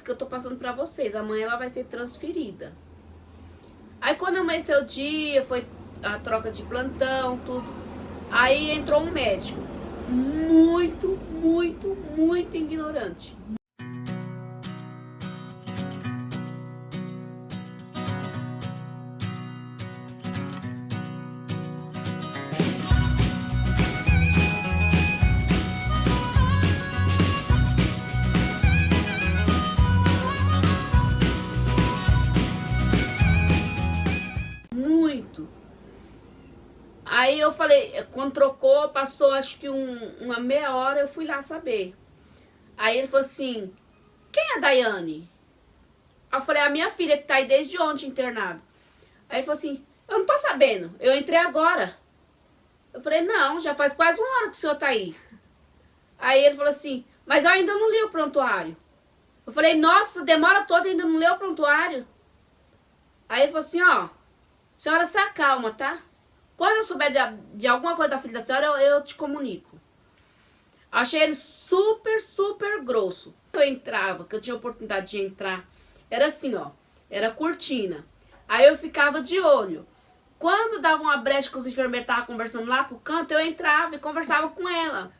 que eu tô passando pra vocês. Amanhã ela vai ser transferida. Aí quando amanheceu o dia, foi a troca de plantão, tudo. Aí entrou um médico. Muito, muito, muito ignorante. Muito. Aí eu falei, quando trocou, passou acho que uma meia hora, eu fui lá saber. Aí ele falou assim, quem é a Daiane? Aí eu falei, a minha filha que tá aí desde ontem internada. Aí ele falou assim, eu não tô sabendo, eu entrei agora. Eu falei, não, já faz quase uma hora que o senhor tá aí. Aí ele falou assim, mas eu ainda não li o prontuário. Eu falei, nossa, demora toda, ainda não leu o prontuário. Aí ele falou assim, ó, senhora se acalma, tá? Quando eu souber de alguma coisa da filha da senhora, eu te comunico. Achei ele super, super grosso. Eu entrava, que eu tinha oportunidade de entrar, era assim, ó, era cortina. Aí eu ficava de olho. Quando dava uma brecha que os enfermeiros estavam conversando lá pro canto, eu entrava e conversava com ela.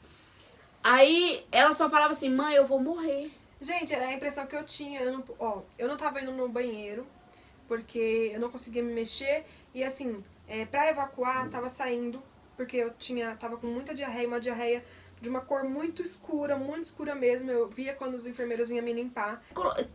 Aí ela só falava assim, mãe, eu vou morrer. Gente, era a impressão que eu tinha. Eu não tava indo no banheiro, porque eu não conseguia me mexer. E assim, pra evacuar, tava saindo, porque tava com muita diarreia, uma diarreia de uma cor muito escura mesmo. Eu via quando os enfermeiros vinham me limpar.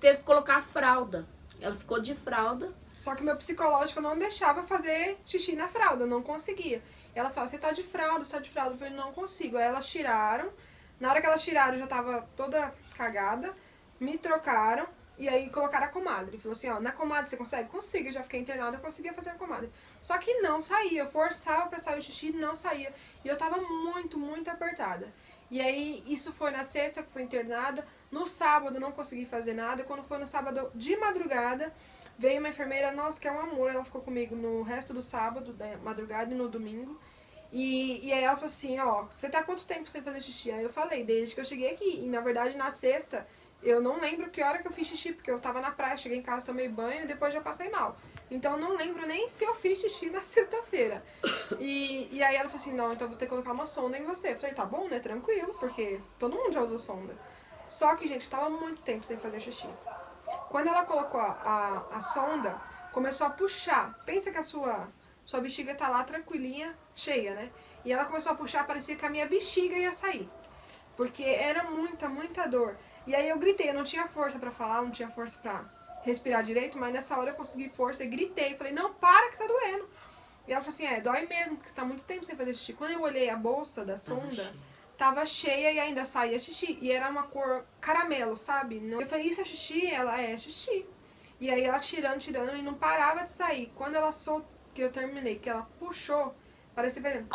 Teve que colocar a fralda. Ela ficou de fralda. Só que meu psicológico não deixava fazer xixi na fralda, eu não conseguia. Elas falaram, você tá de fralda, você tá de fralda. Eu falei, não consigo. Aí elas tiraram. Na hora que elas tiraram, eu já tava toda cagada. Me trocaram e aí colocaram a comadre. Falou assim, ó, na comadre você consegue? Consigo, eu já fiquei internada, eu conseguia fazer a comadre. Só que não saía, eu forçava pra sair o xixi, não saía. E eu tava muito, muito apertada. E aí, isso foi na sexta que fui internada. No sábado eu não consegui fazer nada. Quando foi no sábado de madrugada, veio uma enfermeira, nossa, que é um amor, ela ficou comigo no resto do sábado, da madrugada e no domingo. E aí ela falou assim, ó, você tá há quanto tempo sem fazer xixi? Aí eu falei, desde que eu cheguei aqui. E na verdade, na sexta, eu não lembro que hora que eu fiz xixi, porque eu tava na praia, cheguei em casa, tomei banho e depois já passei mal. Então eu não lembro nem se eu fiz xixi na sexta-feira. E aí ela falou assim, não, então eu vou ter que colocar uma sonda em você. Eu falei, tá bom, né, tranquilo, porque todo mundo já usou sonda. Só que, gente, tava muito tempo sem fazer xixi. Quando ela colocou a sonda, começou a puxar. Pensa que a sua bexiga tá lá tranquilinha, cheia, né? E ela começou a puxar, parecia que a minha bexiga ia sair. Porque era muita, muita dor. E aí eu gritei, eu não tinha força pra falar, não tinha força pra respirar direito, mas nessa hora eu consegui força e gritei. Falei, não, para que tá doendo. E ela falou assim, dói mesmo, porque você tá muito tempo sem fazer xixi. Quando eu olhei a bolsa da sonda, tava cheia e ainda saía xixi. E era uma cor caramelo, sabe? Eu falei, isso é xixi? Ela, é xixi. E aí ela tirando e não parava de sair. Quando ela soltou, que eu terminei, que ela puxou, parecia, velho,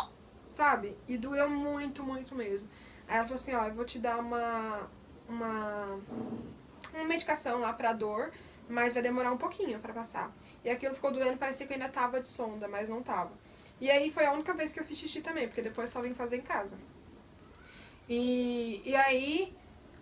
sabe? E doeu muito, muito mesmo. Aí ela falou assim, ó, eu vou te dar uma medicação lá pra dor, mas vai demorar um pouquinho pra passar. E aquilo ficou doendo, parecia que eu ainda tava de sonda, mas não tava. E aí foi a única vez que eu fiz xixi também, porque depois só vim fazer em casa. E aí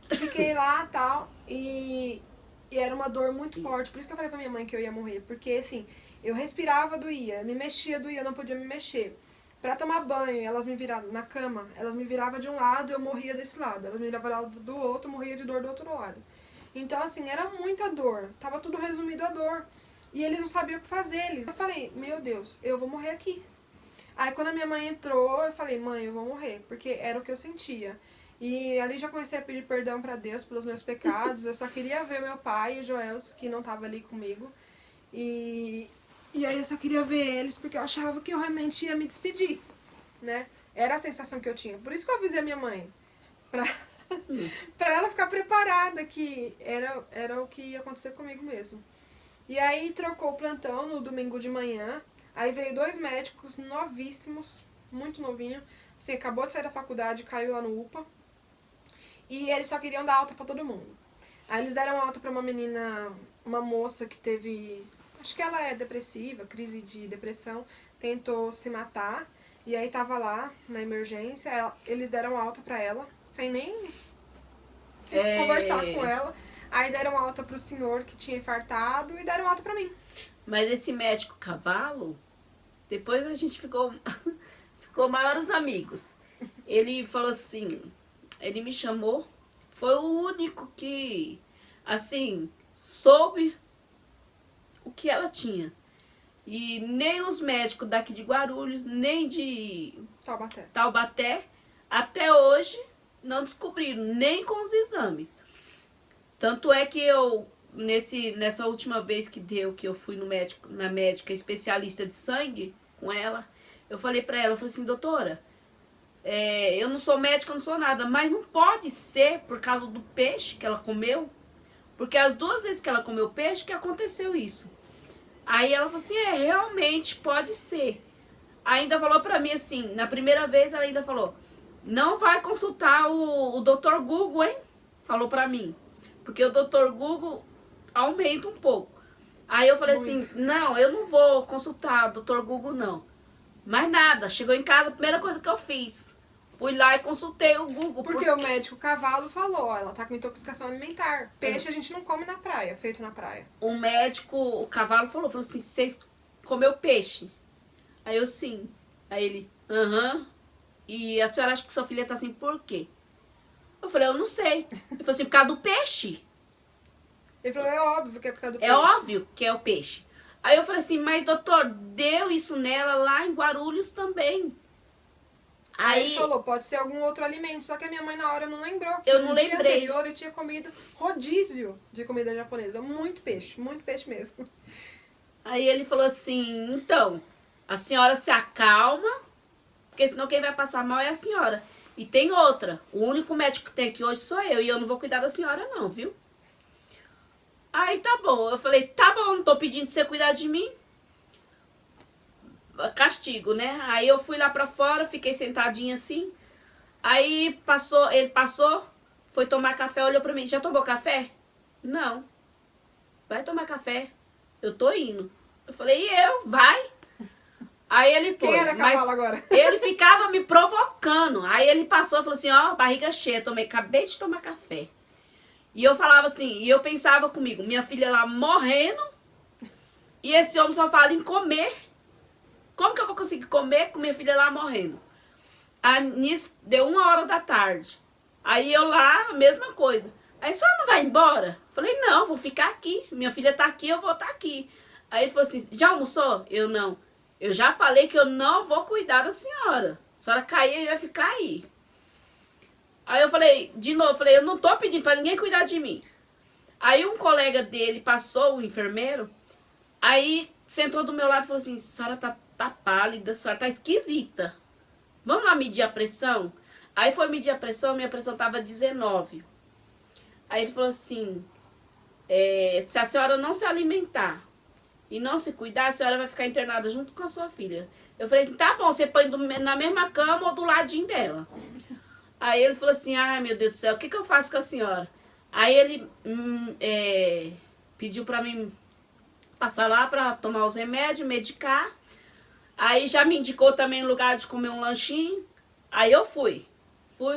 fiquei lá tal, e era uma dor muito forte. Por isso que eu falei pra minha mãe que eu ia morrer, porque assim, eu respirava, doía, me mexia, doía, não podia me mexer. Pra tomar banho, elas me viravam na cama, elas me viravam de um lado e eu morria desse lado. Elas me viravam do outro, eu morria de dor do outro lado. Então, assim, era muita dor. Tava tudo resumido a dor. E eles não sabiam o que fazer. Eu falei, meu Deus, eu vou morrer aqui. Aí quando a minha mãe entrou, eu falei, mãe, eu vou morrer. Porque era o que eu sentia. E ali já comecei a pedir perdão pra Deus pelos meus pecados. Eu só queria ver meu pai e o Joel, que não tava ali comigo. E aí eu só queria ver eles, porque eu achava que eu realmente ia me despedir, né? Era a sensação que eu tinha. Por isso que eu avisei a minha mãe. Pra ela ficar preparada que era o que ia acontecer comigo mesmo. E aí trocou o plantão no domingo de manhã. Aí veio 2 médicos novíssimos, muito novinho. Assim, acabou de sair da faculdade, caiu lá no UPA. E eles só queriam dar alta pra todo mundo. Aí eles deram alta pra uma menina, uma moça que teve... Acho que ela é depressiva, crise de depressão, tentou se matar, e aí tava lá na emergência, eles deram alta pra ela, sem nem conversar com ela. Aí deram alta pro senhor que tinha infartado e deram alta pra mim. Mas esse médico cavalo, depois a gente ficou maiores amigos. Ele falou assim, ele me chamou, foi o único que, assim, soube o que ela tinha. E nem os médicos daqui de Guarulhos, nem de Taubaté, até hoje não descobriram, nem com os exames. Tanto é que eu, nessa última vez que eu fui no médico, na médica especialista de sangue com ela, eu falei pra ela, eu falei assim, doutora, eu não sou médica, eu não sou nada, mas não pode ser por causa do peixe que ela comeu, porque as 2 vezes que ela comeu peixe que aconteceu isso. Aí ela falou assim, realmente pode ser. Ainda falou pra mim assim, na primeira vez ela ainda falou, não vai consultar o Dr. Google, hein? Falou pra mim. Porque o Dr. Google aumenta um pouco. Aí eu falei assim, não, eu não vou consultar o Dr. Google não. Mas nada, chegou em casa, a primeira coisa que eu fiz, fui lá e consultei o Google. Porque o médico cavalo falou, ó, ela tá com intoxicação alimentar. Peixe a gente não come na praia, feito na praia. O médico, o cavalo falou assim, vocês comeu peixe? Aí eu, sim. Aí ele, E a senhora acha que sua filha tá assim por quê? Eu falei, eu não sei. Ele falou assim, por causa do peixe. Ele falou, é óbvio que é por causa do peixe. É óbvio que é o peixe. Aí eu falei assim, mas doutor, deu isso nela lá em Guarulhos também. Aí ele falou, pode ser algum outro alimento. Só que a minha mãe na hora não lembrou. Que eu não lembrei. No dia anterior eu tinha comido rodízio de comida japonesa. Muito peixe mesmo. Aí ele falou assim, então, a senhora se acalma, porque senão quem vai passar mal é a senhora. E tem outra, o único médico que tem aqui hoje sou eu, e eu não vou cuidar da senhora não, viu? Aí tá bom, eu falei, tá bom, não tô pedindo pra você cuidar de mim. Castigo, né? Aí eu fui lá pra fora, fiquei sentadinha assim. Aí ele passou, foi tomar café, olhou pra mim, já tomou café? Não. Vai tomar café. Eu tô indo. Eu falei, e eu? Vai. Aí ele foi. Quem era cavalo agora? Ele ficava me provocando. Aí ele passou e falou assim, ó, barriga cheia, acabei de tomar café. E eu falava assim, e eu pensava comigo, minha filha lá morrendo, e esse homem só fala em comer. Como que eu vou conseguir comer com minha filha lá morrendo? Aí nisso, deu 1h da tarde. Aí eu lá, a mesma coisa. Aí a senhora não vai embora? Falei, não, vou ficar aqui. Minha filha tá aqui, eu vou estar aqui. Aí ele falou assim, já almoçou? Eu não. Eu já falei que eu não vou cuidar da senhora. A senhora cair e vai ficar aí. Aí eu falei, de novo, eu não tô pedindo pra ninguém cuidar de mim. Aí um colega dele passou, o enfermeiro, aí sentou do meu lado e falou assim, a senhora tá pálida, a senhora tá esquisita. Vamos lá medir a pressão? Aí foi medir a pressão, minha pressão tava 19. Aí ele falou assim, se a senhora não se alimentar e não se cuidar, a senhora vai ficar internada junto com a sua filha. Eu falei assim, tá bom, você põe na mesma cama ou do ladinho dela. Aí ele falou assim, ai meu Deus do céu, o que eu faço com a senhora? Aí ele pediu pra mim passar lá pra tomar os remédios, medicar. Aí já me indicou também o lugar de comer um lanchinho. Aí eu fui,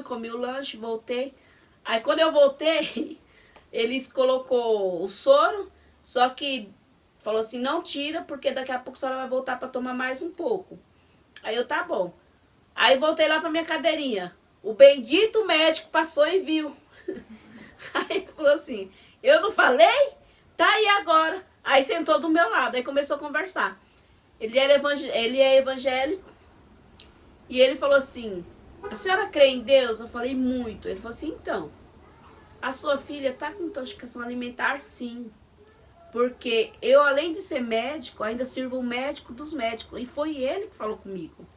comi o lanche, voltei. Aí quando eu voltei, eles colocou o soro, só que falou assim, não tira, porque daqui a pouco a senhora vai voltar pra tomar mais um pouco. Aí eu, tá bom. Aí voltei lá pra minha cadeirinha. O bendito médico passou e viu. Aí ele falou assim, eu não falei? Tá aí agora. Aí sentou do meu lado, aí começou a conversar. Ele é evangélico. E ele falou assim, a senhora crê em Deus? Eu falei, muito. Ele falou assim, então, a sua filha tá com intoxicação alimentar, sim. Porque eu, além de ser médico, ainda sirvo o médico dos médicos. E foi ele que falou comigo.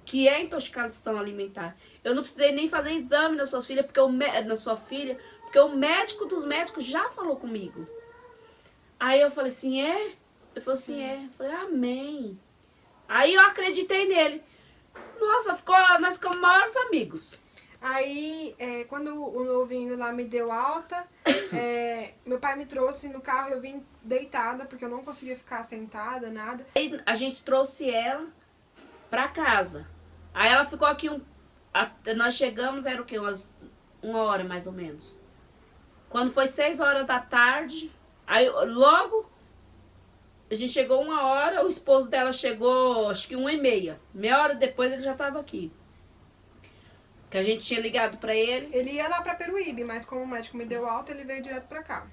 Que é intoxicação alimentar. Eu não precisei nem fazer exame na sua filha, porque o médico dos médicos já falou comigo. Aí eu falei assim, é? Ele falou assim, é. Eu falei, amém. Aí eu acreditei nele. Nossa, nós ficamos maiores amigos. Aí, quando o novinho lá me deu alta, meu pai me trouxe no carro, eu vim deitada, porque eu não conseguia ficar sentada, nada. Aí a gente trouxe ela pra casa. Aí ela ficou aqui nós chegamos, era o quê? 1 hora mais ou menos. Quando foi 6 horas da tarde, aí logo a gente chegou 1 hora, o esposo dela chegou acho que 1h30. Meia hora depois ele já estava aqui. Que a gente tinha ligado pra ele. Ele ia lá pra Peruíbe, mas como o médico me deu alta, ele veio direto pra cá.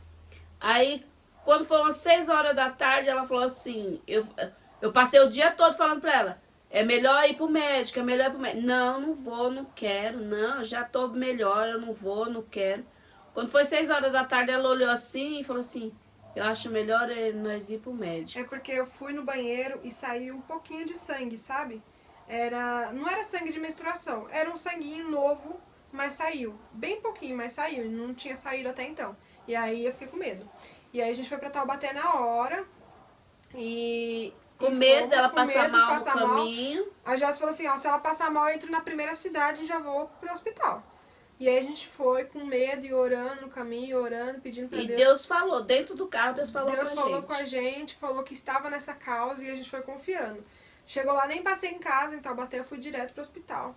Aí, quando foi umas 6 horas da tarde, ela falou assim, eu passei o dia todo falando pra ela, é melhor ir pro médico, é melhor ir pro médico. Não, não vou, não quero, não, já tô melhor, eu não vou, não quero. Quando foi 6 horas da tarde, ela olhou assim e falou assim, eu acho melhor nós ir pro médico. É porque eu fui no banheiro e saiu um pouquinho de sangue, sabe? Não era sangue de menstruação, era um sanguinho novo, mas saiu. Bem pouquinho, mas saiu. Não tinha saído até então. E aí eu fiquei com medo. E aí a gente foi pra Taubaté na hora. Com medo dela passar mal no caminho. A Joyce falou assim, ó, se ela passar mal, eu entro na primeira cidade e já vou pro hospital. E aí a gente foi com medo e orando no caminho, orando, pedindo pra Deus. E Deus falou, dentro do carro, Deus falou com a gente, falou que estava nessa causa e a gente foi confiando. Chegou lá, nem passei em casa, em Taubaté, eu fui direto pro hospital.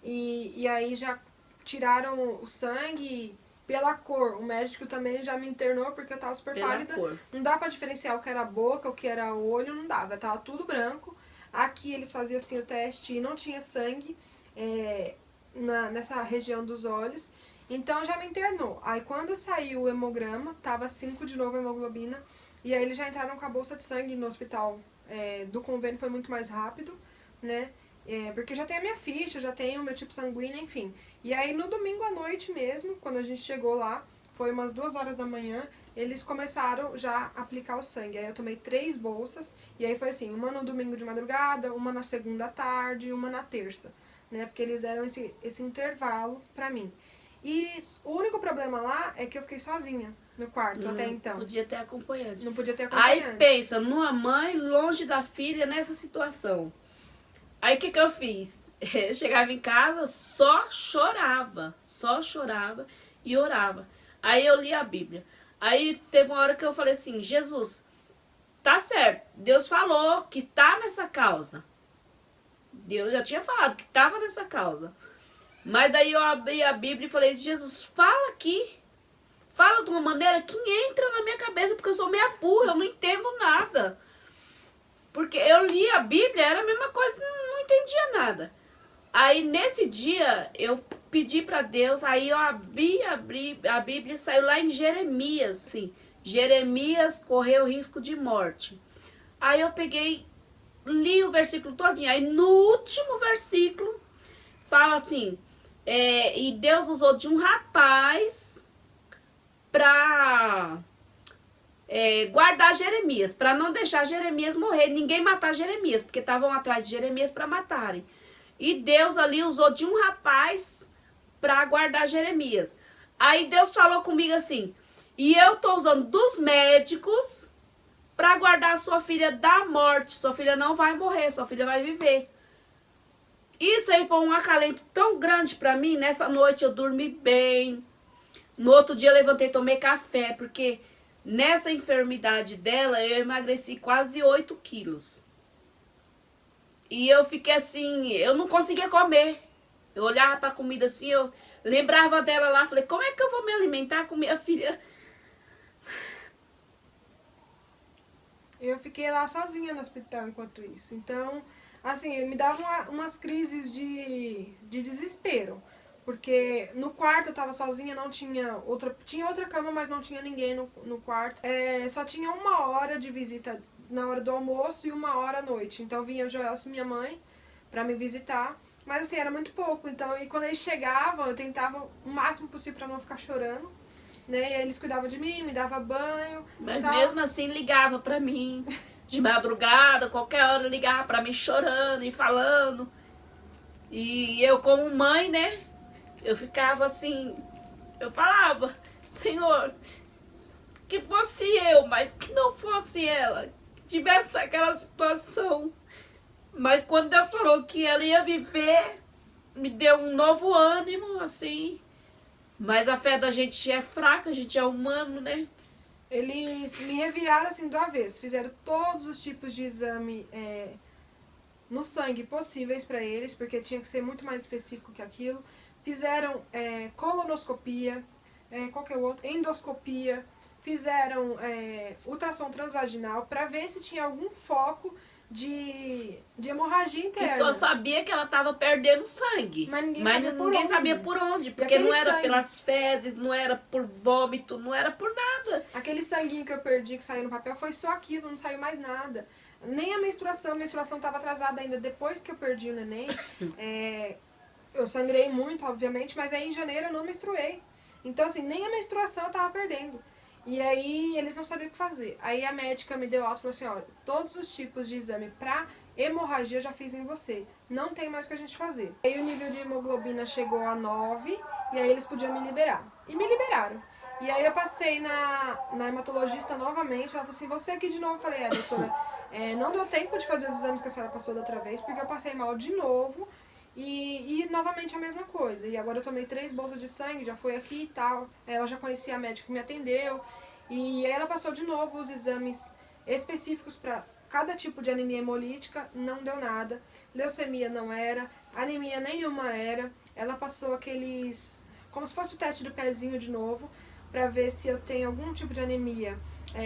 E aí já tiraram o sangue pela cor. O médico também já me internou porque eu tava super pálida. Cor. Não dá pra diferenciar o que era a boca, o que era o olho, não dava. Tava tudo branco. Aqui eles faziam assim o teste e não tinha sangue nessa região dos olhos. Então já me internou. Aí quando saiu o hemograma, tava 5 de novo a hemoglobina. E aí eles já entraram com a bolsa de sangue no hospital do convênio, foi muito mais rápido, né? Porque já tem a minha ficha, já tem o meu tipo sanguíneo, enfim. E aí no domingo à noite mesmo, quando a gente chegou lá, foi umas 2 horas da manhã, eles começaram já a aplicar o sangue. Aí eu tomei 3 bolsas, e aí foi assim, uma no domingo de madrugada, uma na segunda à tarde e uma na terça, né? Porque eles deram esse intervalo pra mim. E o único problema lá é que eu fiquei sozinha no quarto até então. Não podia ter acompanhante. Não podia ter acompanhante. Aí pensa, numa mãe longe da filha nessa situação. Aí o que eu fiz? Eu chegava em casa, só chorava e orava. Aí eu li a Bíblia. Aí teve uma hora que eu falei assim, Jesus, tá certo, Deus falou que tá nessa causa. Deus já tinha falado que tava nessa causa. Mas daí eu abri a Bíblia e falei, Jesus, fala aqui. Fala de uma maneira que entra na minha cabeça, porque eu sou meia burra, eu não entendo nada. Porque eu li a Bíblia, era a mesma coisa, não entendia nada. Aí nesse dia eu pedi pra Deus, aí eu abri a Bíblia e saiu lá em Jeremias, assim, Jeremias correu risco de morte. Aí eu peguei, li o versículo todinho, aí no último versículo fala assim, e Deus usou de um rapaz pra guardar Jeremias, para não deixar Jeremias morrer, ninguém matar Jeremias, porque estavam atrás de Jeremias para matarem. E Deus ali usou de um rapaz para guardar Jeremias. Aí Deus falou comigo assim, e eu tô usando dos médicos para guardar sua filha da morte. Sua filha não vai morrer, sua filha vai viver. Isso aí foi um acalento tão grande para mim. Nessa noite eu dormi bem. No outro dia eu levantei e tomei café, porque nessa enfermidade dela, eu emagreci quase 8 quilos. E eu fiquei assim, eu não conseguia comer. Eu olhava pra comida assim, eu lembrava dela lá, falei, como é que eu vou me alimentar com minha filha? Eu fiquei lá sozinha no hospital enquanto isso. Então, assim, me dava umas crises de desespero. Porque no quarto eu tava sozinha, não tinha outra... Tinha outra cama, mas não tinha ninguém no quarto. Só tinha 1 hora de visita na hora do almoço e 1 hora à noite. Então vinha o Joelson, minha mãe, pra me visitar. Mas assim, era muito pouco. Então, e quando eles chegavam, eu tentava o máximo possível pra não ficar chorando. Né? E aí eles cuidavam de mim, me davam banho. Mas mesmo assim ligava pra mim. De madrugada, qualquer hora ligava pra mim chorando e falando. E eu como mãe, né? Eu ficava assim, eu falava, Senhor, que fosse eu, mas que não fosse ela, que tivesse aquela situação. Mas quando Deus falou que ela ia viver, me deu um novo ânimo, assim. Mas a fé da gente é fraca, a gente é humano, né? Eles me reviraram assim do avesso, fizeram todos os tipos de exame no sangue possíveis para eles, porque tinha que ser muito mais específico que aquilo. Fizeram colonoscopia, qual que é o outro? Endoscopia, fizeram ultrassom transvaginal para ver se tinha algum foco de hemorragia interna. Que só sabia que ela estava perdendo sangue. Mas ninguém sabia por onde. Porque não era pelas fezes, não era por vômito, não era por nada. Aquele sanguinho que eu perdi, que saiu no papel, foi só aquilo, não saiu mais nada. Nem a menstruação estava atrasada ainda depois que eu perdi o neném. Eu sangrei muito, obviamente, mas aí em janeiro eu não menstruei. Então, assim, nem a menstruação eu tava perdendo. E aí eles não sabiam o que fazer. Aí a médica me deu alta e falou assim, olha, todos os tipos de exame pra hemorragia eu já fiz em você. Não tem mais o que a gente fazer. Aí o nível de hemoglobina chegou a 9 e aí eles podiam me liberar. E me liberaram. E aí eu passei na hematologista novamente. Ela falou assim, você aqui de novo. Eu falei, doutora, não deu tempo de fazer os exames que a senhora passou da outra vez, porque eu passei mal de novo. E novamente a mesma coisa. E agora eu tomei 3 bolsas de sangue, já foi aqui e tal. Ela já conhecia a médica que me atendeu. E aí ela passou de novo os exames específicos para cada tipo de anemia hemolítica, não deu nada. Leucemia não era, anemia nenhuma era. Ela passou aqueles, como se fosse o teste do pezinho de novo, para ver se eu tenho algum tipo de anemia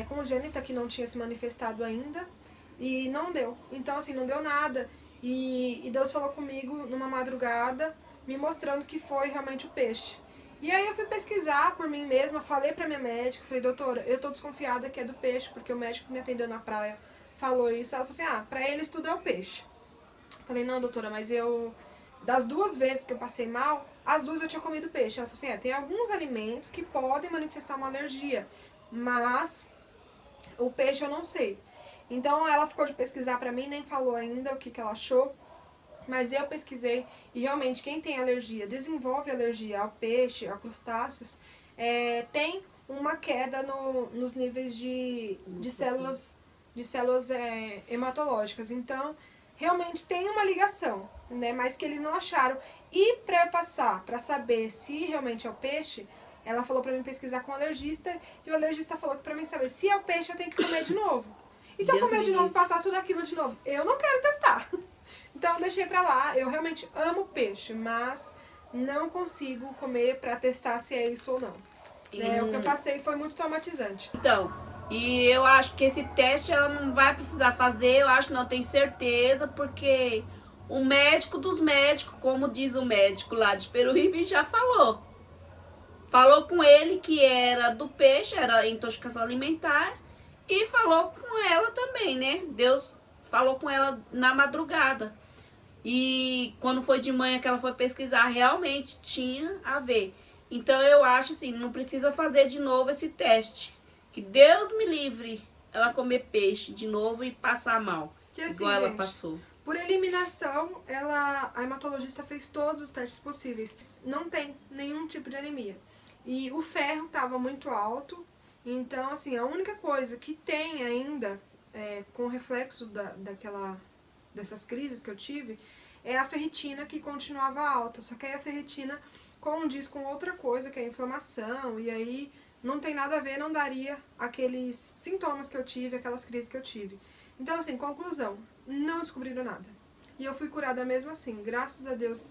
congênita que não tinha se manifestado ainda. E não deu. Então, assim, não deu nada. E Deus falou comigo numa madrugada, me mostrando que foi realmente o peixe. E aí eu fui pesquisar por mim mesma, falei pra minha médica, falei, doutora, eu tô desconfiada que é do peixe, porque o médico que me atendeu na praia falou isso. Ela falou assim, pra eles tudo é o peixe. Falei, não, doutora, mas das 2 vezes que eu passei mal, as 2 eu tinha comido peixe. Ela falou assim, tem alguns alimentos que podem manifestar uma alergia, mas o peixe eu não sei. Então ela ficou de pesquisar pra mim, nem falou ainda o que ela achou, mas eu pesquisei e realmente quem tem alergia, desenvolve alergia ao peixe, a crustáceos, tem uma queda nos níveis de células, hematológicas. Então realmente tem uma ligação, né? Mas que eles não acharam. E para eu passar, para saber se realmente é o peixe, ela falou para mim pesquisar com o alergista, e o alergista falou que para mim saber se é o peixe eu tenho que comer de novo. E se eu comer de novo e passar tudo aquilo de novo? Eu não quero testar. Então eu deixei pra lá. Eu realmente amo peixe, mas não consigo comer pra testar se é isso ou não. O que eu passei foi muito traumatizante. Então, e eu acho que esse teste ela não vai precisar fazer, eu acho, não tenho certeza, porque o médico dos médicos, como diz o médico lá de Peruíbe, já falou. Falou com ele que era do peixe, era intoxicação alimentar, e falou com ela também, né? Deus falou com ela na madrugada. E quando foi de manhã que ela foi pesquisar, realmente tinha a ver. Então eu acho assim, não precisa fazer de novo esse teste. Que Deus me livre ela comer peixe de novo e passar mal. Que assim, igual ela gente, passou. Por eliminação, a hematologista fez todos os testes possíveis. Não tem nenhum tipo de anemia. E o ferro estava muito alto. Então, assim, a única coisa que tem ainda, com reflexo dessas crises que eu tive, é a ferritina que continuava alta. Só que aí a ferritina condiz com outra coisa, que é a inflamação, e aí não tem nada a ver, não daria aqueles sintomas que eu tive, aquelas crises que eu tive. Então, assim, conclusão, não descobriram nada. E eu fui curada mesmo assim, graças a Deus.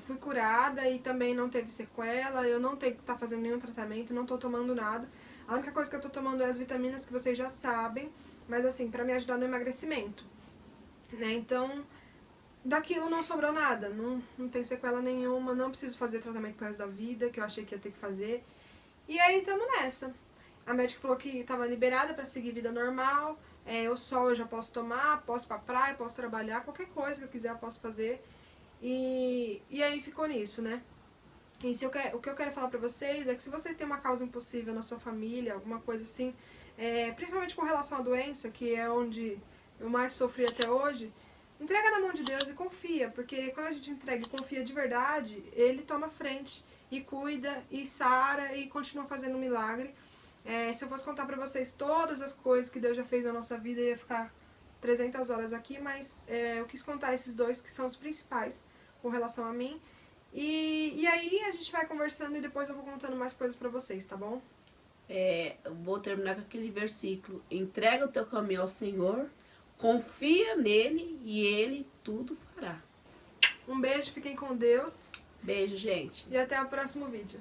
Fui curada e também não teve sequela, eu não tenho que estar fazendo nenhum tratamento, não estou tomando nada. A única coisa que eu estou tomando é as vitaminas que vocês já sabem, mas assim, para me ajudar no emagrecimento. Né? Então, daquilo não sobrou nada, não tem sequela nenhuma, não preciso fazer tratamento pro resto da vida, que eu achei que ia ter que fazer. E aí estamos nessa. A médica falou que estava liberada para seguir vida normal, o sol eu já posso tomar, posso ir pra praia, posso trabalhar, qualquer coisa que eu quiser eu posso fazer. E aí ficou nisso, né? E o que eu quero falar pra vocês é que se você tem uma causa impossível na sua família, alguma coisa assim, principalmente com relação à doença, que é onde eu mais sofri até hoje, entrega na mão de Deus e confia, porque quando a gente entrega e confia de verdade, Ele toma frente e cuida e sara e continua fazendo um milagre. Se eu fosse contar pra vocês todas as coisas que Deus já fez na nossa vida, eu ia ficar 300 horas aqui, mas eu quis contar esses 2 que são os principais com relação a mim. E aí a gente vai conversando e depois eu vou contando mais coisas pra vocês, tá bom? Eu vou terminar com aquele versículo. Entrega o teu caminho ao Senhor, confia nele e ele tudo fará. Um beijo, fiquem com Deus. Beijo, gente. E até o próximo vídeo.